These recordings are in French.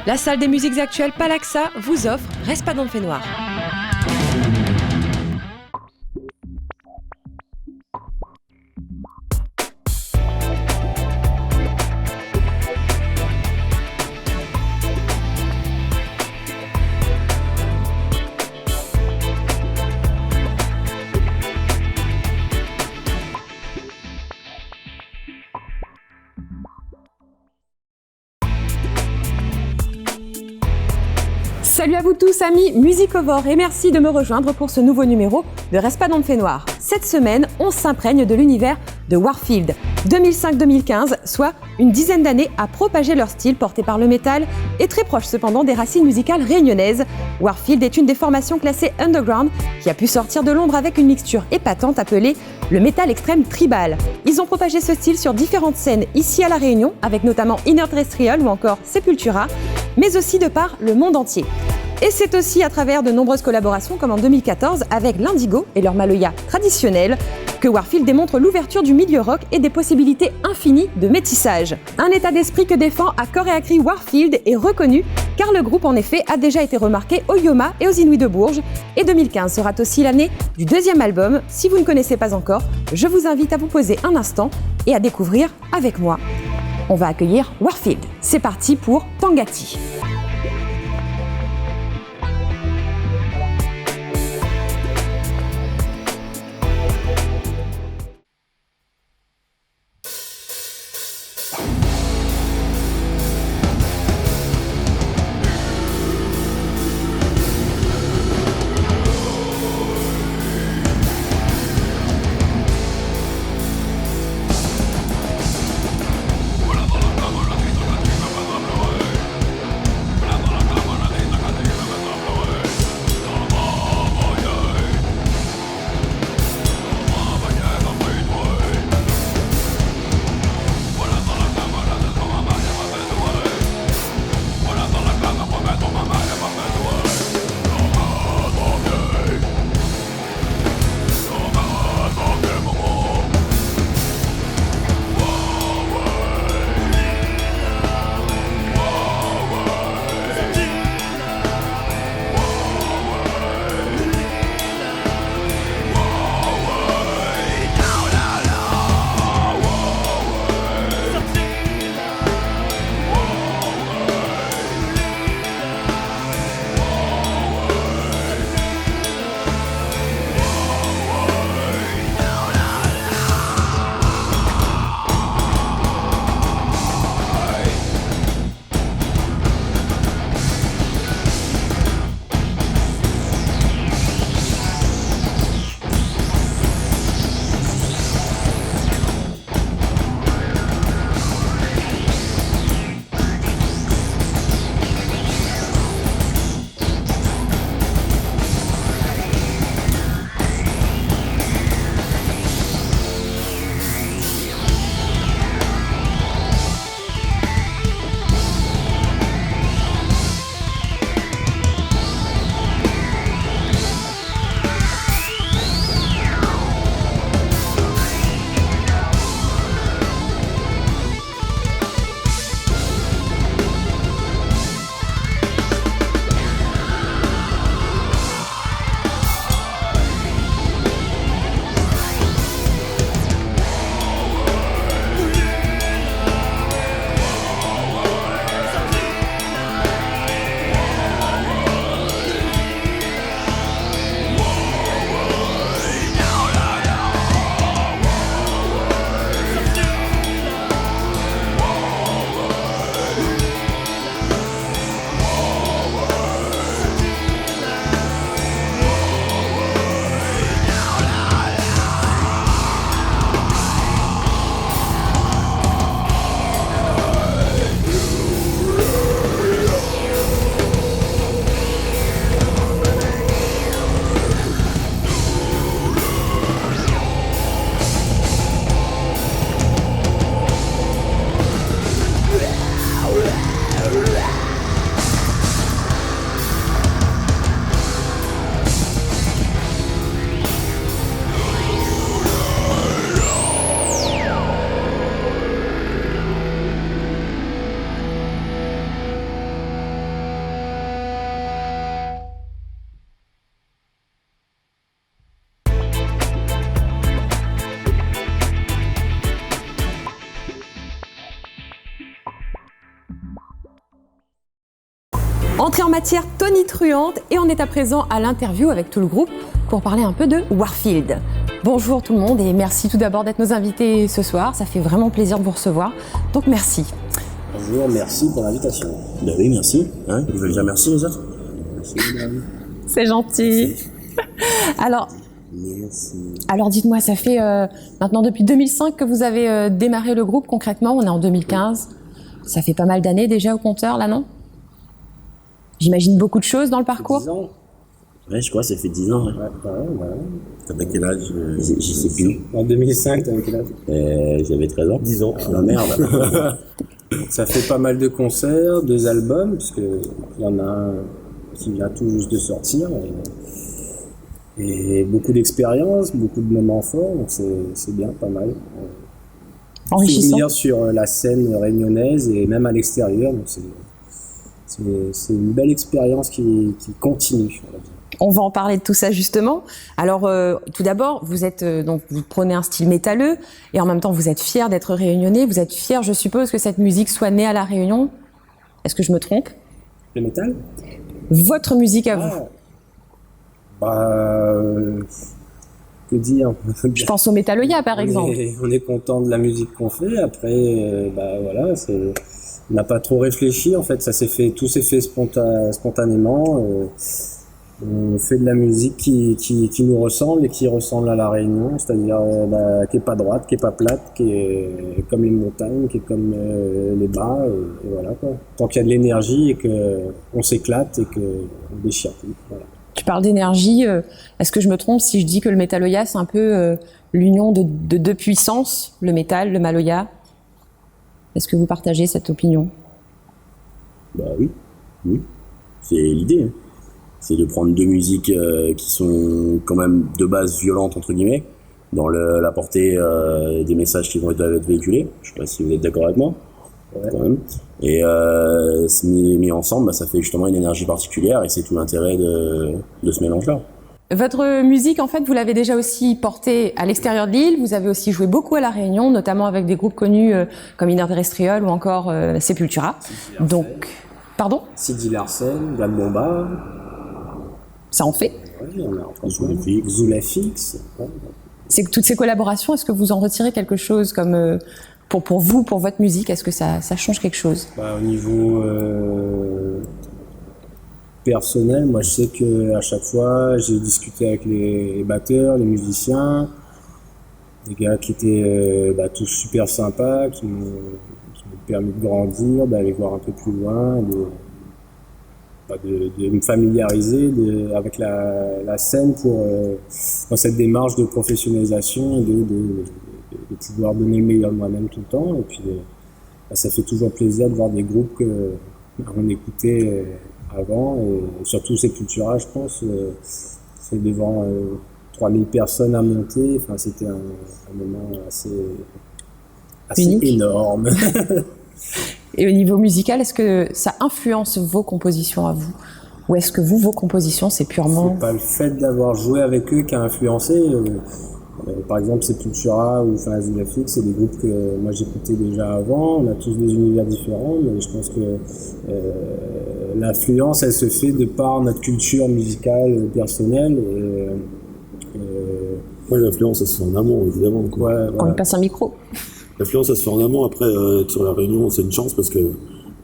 La salle des musiques actuelles Palaxa vous offre Respadon de Noir. Salut à vous tous amis musicovores et merci de me rejoindre pour ce nouveau numéro de Respadon de Noir. Cette semaine, on s'imprègne de l'univers de Warfield. 2005-2015, soit une dizaine d'années à propager leur style porté par le métal et très proche cependant des racines musicales réunionnaises. Warfield est une des formations classées underground qui a pu sortir de l'ombre avec une mixture épatante appelée le métal extrême tribal. Ils ont propagé ce style sur différentes scènes ici à La Réunion, avec notamment Inner Terrestrial ou encore Sepultura, mais aussi de par le monde entier. Et c'est aussi à travers de nombreuses collaborations comme en 2014 avec l'Indigo et leur Maloya traditionnel que Warfield démontre l'ouverture du milieu rock et des possibilités infinies de métissage. Un état d'esprit que défend à corps et à cri Warfield est reconnu car le groupe en effet a déjà été remarqué au Yoma et aux Inuits de Bourges et 2015 sera aussi l'année du deuxième album. Si vous ne connaissez pas encore, je vous invite à vous poser un instant et à découvrir avec moi. On va accueillir Warfield. C'est parti pour Tangati. Entrée en matière tonitruante et on est à présent à l'interview avec tout le groupe pour parler un peu de Warfield. Bonjour tout le monde et merci tout d'abord d'être nos invités ce soir. Ça fait vraiment plaisir de vous recevoir, donc merci. Bonjour, merci pour l'invitation. Ben oui, merci. Hein, vous voulez dire merci les autres? Merci madame. C'est gentil. Alors, merci. Alors dites-moi, ça fait maintenant depuis 2005 que vous avez démarré le groupe concrètement, on est en 2015. Ça fait pas mal d'années déjà au compteur là, non? J'imagine beaucoup de choses dans le parcours. 10 ans. Ouais, je crois que ça fait 10 ans. Ouais. Ouais. T'avais quel âge? Je sais plus. En 2005, t'avais quel âge? J'avais 13 ans. 10 ans. Ah merde. Ça fait pas mal de concerts, 2 albums, parce que il y en a un qui vient tout juste de sortir. Et beaucoup d'expériences, beaucoup de moments forts, donc c'est bien, pas mal. Enrichissant. Souvenir sur la scène réunionnaise et même à l'extérieur, donc c'est une belle expérience qui continue, on va dire. On va en parler de tout ça justement. Alors tout d'abord, vous êtes donc vous prenez un style métalleux et en même temps vous êtes fier d'être réunionnais. Vous êtes fier, je suppose, que cette musique soit née à la Réunion. Est-ce que je me trompe? Le métal? Votre musique à vous. Que dire? Je pense au Métalloya par exemple. On est content de la musique qu'on fait. Après, voilà, on n'a pas trop réfléchi. En fait, tout s'est fait spontanément. On fait de la musique qui nous ressemble et qui ressemble à la Réunion, c'est-à-dire qui est pas droite, qui est pas plate, qui est comme les montagnes, qui est comme les bas, et voilà quoi. Tant qu'il y a de l'énergie et que on s'éclate et que on déchire tout, voilà. Tu parles d'énergie, est-ce que je me trompe si je dis que le Métalloya c'est un peu l'union de deux puissances, le métal, le maloya? Est-ce que vous partagez cette opinion? Bah oui, c'est l'idée. Hein. C'est de prendre 2 musiques qui sont quand même de base violentes entre guillemets, dans la portée des messages qui vont être véhiculés. Je sais pas si vous êtes d'accord avec moi. Ouais. Quand même. Et mis ensemble, ça fait justement une énergie particulière et c'est tout l'intérêt de ce mélange-là. Votre musique, en fait, vous l'avez déjà aussi portée à l'extérieur de l'île. Vous avez aussi joué beaucoup à La Réunion, notamment avec des groupes connus comme Inner Terrestrial ou encore Sepultura. Donc, pardon? Sidi Larsen, Black Bomba. Ça en fait. Oui, on a Zulafix. Ouais. C'est que toutes ces collaborations, est-ce que vous en retirez quelque chose comme pour vous, pour votre musique, est-ce que ça change quelque chose? Au niveau personnel, moi je sais que à chaque fois j'ai discuté avec les batteurs, les musiciens, des gars qui étaient tous super sympas, qui m'ont permis de grandir, d'aller voir un peu plus loin, de me familiariser avec la scène dans cette démarche de professionnalisation et de pouvoir donner le meilleur de moi-même tout le temps. Et puis ça fait toujours plaisir de voir des groupes qu'on écoutait avant, et surtout Sepultura, je pense, c'est devant 3000 personnes à monter, enfin c'était un moment assez unique, énorme. Et au niveau musical, est-ce que ça influence vos compositions à vous? Ou est-ce que vos compositions, c'est purement... C'est pas le fait d'avoir joué avec eux qui a influencé. Par exemple, Sepultura ou Zulafix, c'est des groupes que moi j'écoutais déjà avant. On a tous des univers différents, mais je pense que l'influence, elle se fait de par notre culture musicale personnelle. Ouais, l'influence, elle se fait en amont, évidemment. Quoi. Ouais, on lui passe un micro. L'influence, elle se fait en amont. Après, sur La Réunion, c'est une chance parce que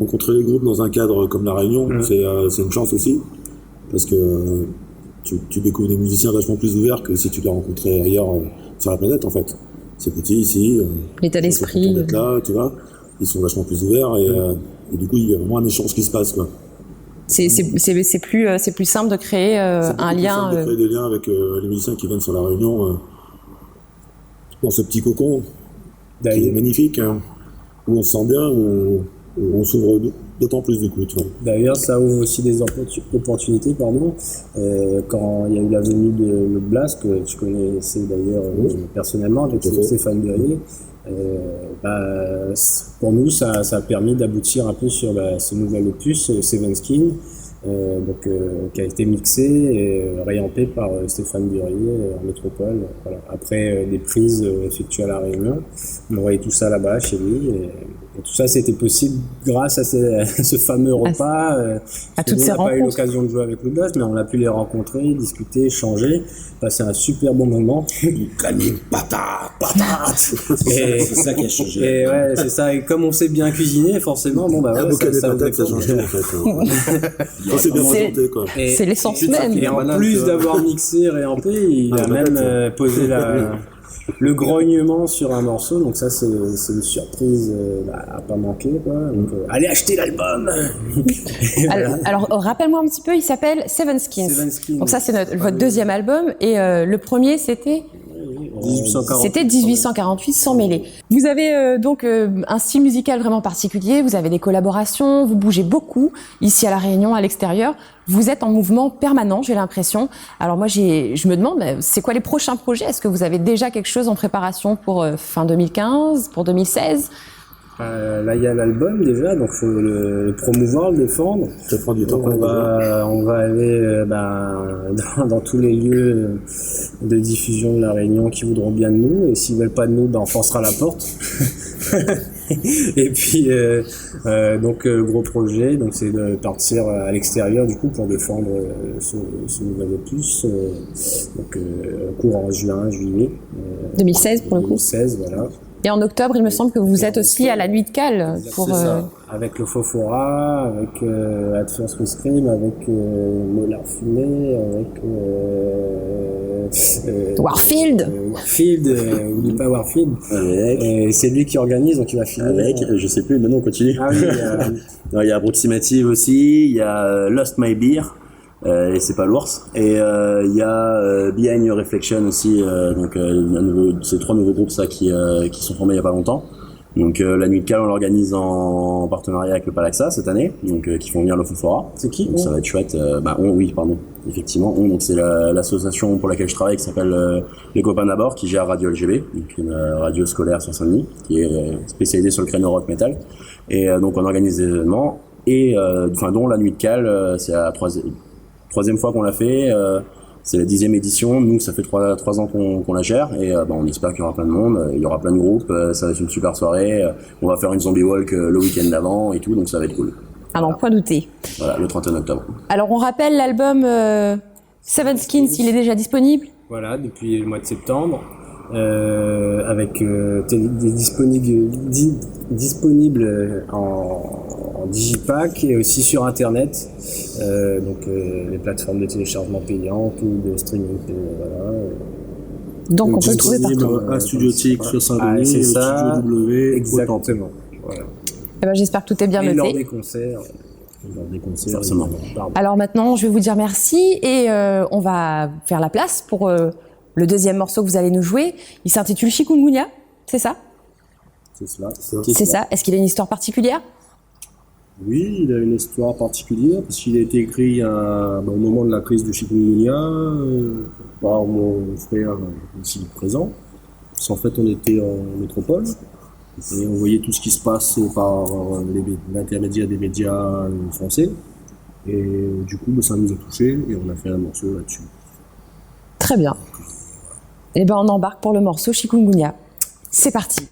rencontrer les groupes dans un cadre comme La Réunion, c'est une chance aussi. Parce que tu découvres des musiciens vachement plus ouverts que si tu les rencontrais ailleurs sur la planète, en fait. C'est petit ici. L'état d'esprit. Là, tu vois. Ils sont vachement plus ouverts et du coup, il y a vraiment un échange qui se passe, quoi. C'est plus simple de créer un lien. C'est plus simple de créer des liens avec les musiciens qui viennent sur La Réunion dans ce petit cocon qui est magnifique, hein, où on se sent bien, où on s'ouvre d'autant plus du coup. D'ailleurs, ça ouvre aussi des opportunités, quand il y a eu la venue de Le Blast, que tu connaissais d'ailleurs personnellement, avec Stéphane Berrier. Pour nous, ça a permis d'aboutir un peu sur ce nouvel opus, Seven Skin, qui a été mixé et réampé par Stéphane Berrier en métropole. Voilà. Après des prises effectuées à La Réunion, on envoyait tout ça là-bas chez lui et Et tout ça, c'était possible grâce à ce fameux repas. À toutes ces rencontres. On n'a pas eu l'occasion de jouer avec le boss, mais on a pu les rencontrer, discuter, échanger, passer un super bon moment. Gagner patate. Et c'est ça qui a changé. Et ouais, c'est ça. Et comme on sait bien cuisiner, forcément, bon bah un ouais, bouquet de patates, ça change tout en fait. C'est bien orienté quoi. C'est l'essence même. Et en plus d'avoir mixé, réampé, il a même posé le grognement sur un morceau, donc ça c'est une surprise à pas manquer quoi. Donc allez acheter l'album. Alors rappelle-moi un petit peu, il s'appelle Seven Skins. Donc ça c'est votre deuxième album et le premier c'était 1848 sans mêler. Vous avez donc un style musical vraiment particulier, vous avez des collaborations, vous bougez beaucoup ici à La Réunion, à l'extérieur. Vous êtes en mouvement permanent, j'ai l'impression. Alors moi, je me demande, c'est quoi les prochains projets? Est-ce que vous avez déjà quelque chose en préparation pour fin 2015, pour 2016? Là, il y a l'album déjà, donc faut le promouvoir, le défendre. Ça prend du temps. Donc, on va aller dans tous les lieux de diffusion de La Réunion qui voudront bien de nous, et s'ils veulent pas de nous, on forcera la porte. Et puis donc le gros projet, donc c'est de partir à l'extérieur du coup pour défendre ce nouvel opus. Donc courant juin, juillet. 2016 pour le coup. 2016, voilà. Et en octobre, il me semble que vous êtes aussi à la Nuit de Cale pour. C'est ça. Avec le Fofora, avec At First We Scream, avec Mollard Fumé, avec Warfield. Oublie pas Warfield. Et c'est lui qui organise, donc il va finir. Je sais plus, maintenant on continue. Ah oui, il y a Approximative aussi, il y a Lost My Beer, et c'est pas l'ours. Et il y a Behind Your Reflection aussi, donc c'est 3 nouveaux groupes ça qui sont formés il y a pas longtemps. Donc la Nuit de Cale on l'organise en partenariat avec le Palaxa cette année, donc qui font venir le Fofora. C'est qui? Donc ça va être chouette. Effectivement, donc c'est l'association pour laquelle je travaille qui s'appelle Les Copains d'abord, qui gère Radio LGB, donc une radio scolaire sur Saint-Denis, qui est spécialisée sur le créneau rock metal. Et donc on organise des événements et dont la Nuit de Cale, c'est la troisième fois qu'on l'a fait. C'est la 10e édition. Nous, ça fait 3 ans qu'on la gère et on espère qu'il y aura plein de monde, il y aura plein de groupes, ça va être une super soirée. On va faire une zombie walk le week-end d'avant et tout, donc ça va être cool. Ah non, point douter. Voilà, le 31 octobre. Alors on rappelle l'album Seven Skins, il est déjà disponible? Voilà, depuis le mois de septembre. Avec disponible en digipack et aussi sur internet, donc les plateformes de téléchargement payantes ou de streaming, voilà. Donc on peut le trouver partout. Un studiotique sur Saint-Denis, c'est ça, Studio W, exactement. Voilà. Eh ben, j'espère que tout est bien Et noté. lors des concerts. Forcément. Alors maintenant, je vais vous dire merci et on va faire la place pour le deuxième morceau que vous allez nous jouer. Il s'intitule Chikungunya, c'est ça? C'est cela. C'est ça. Est-ce qu'il a une histoire particulière? Oui, il a une histoire particulière parce qu'il a été écrit au moment de la crise du chikungunya par mon frère ici présent. Parce qu'en fait, on était en métropole et on voyait tout ce qui se passe par l'intermédiaire des médias français. Et du coup, ça nous a touchés et on a fait un morceau là-dessus. Très bien. Eh ben, on embarque pour le morceau Chikungunya. C'est parti.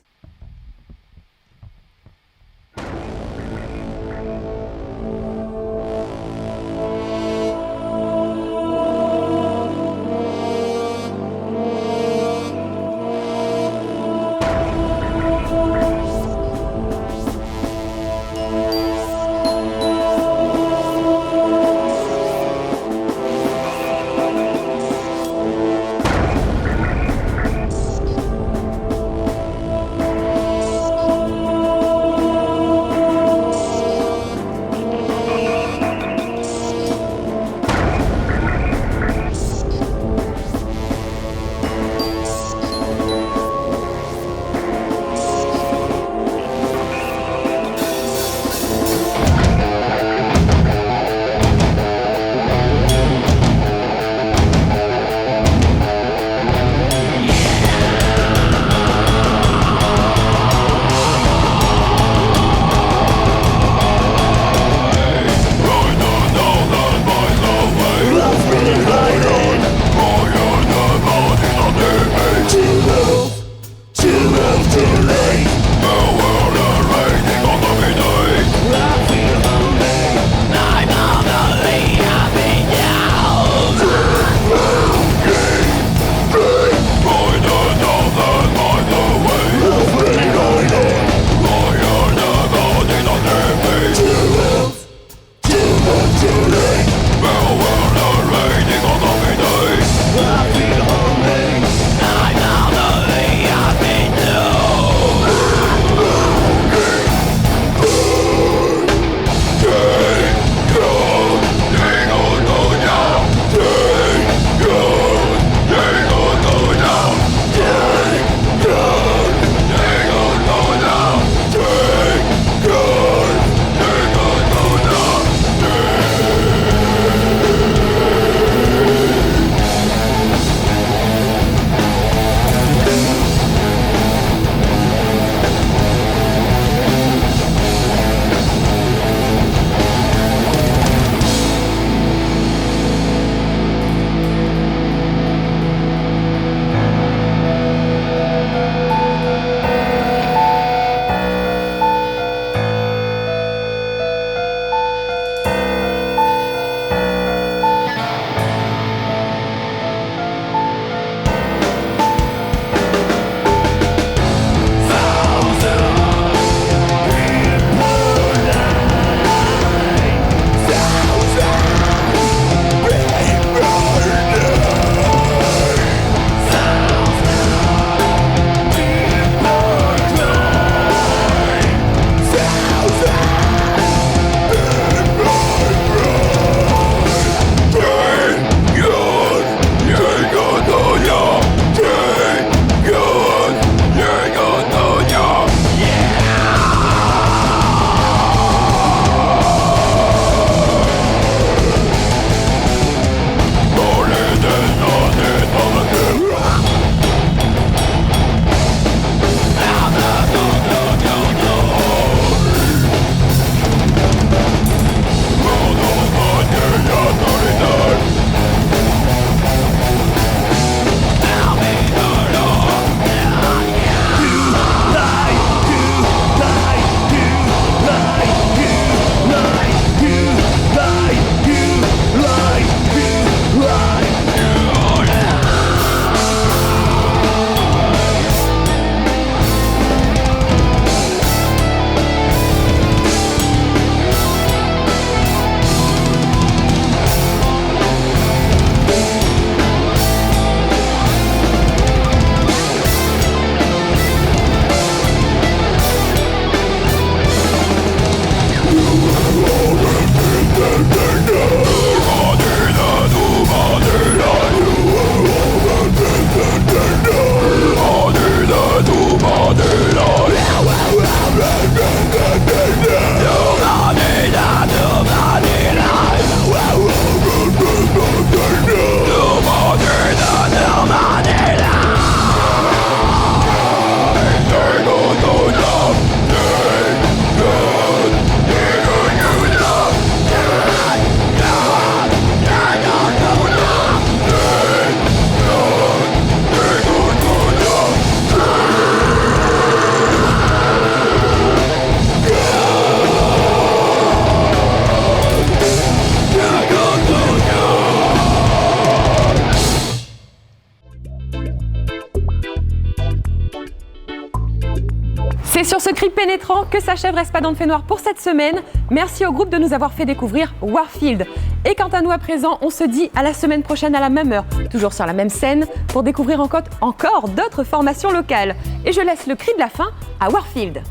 ce cri pénétrant que s'achève Respadon de Fait Noir pour cette semaine. Merci au groupe de nous avoir fait découvrir Warfield. Et quant à nous à présent, on se dit à la semaine prochaine à la même heure, toujours sur la même scène, pour découvrir encore d'autres formations locales. Et je laisse le cri de la fin à Warfield.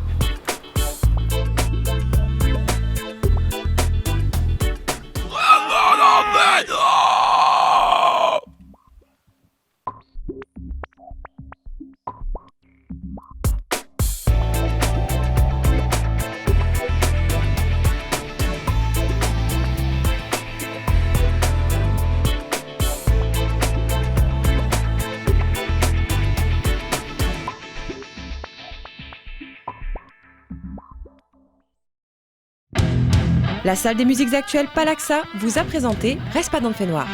La salle des musiques actuelles Palaxa vous a présenté Respadon de Fait Noir.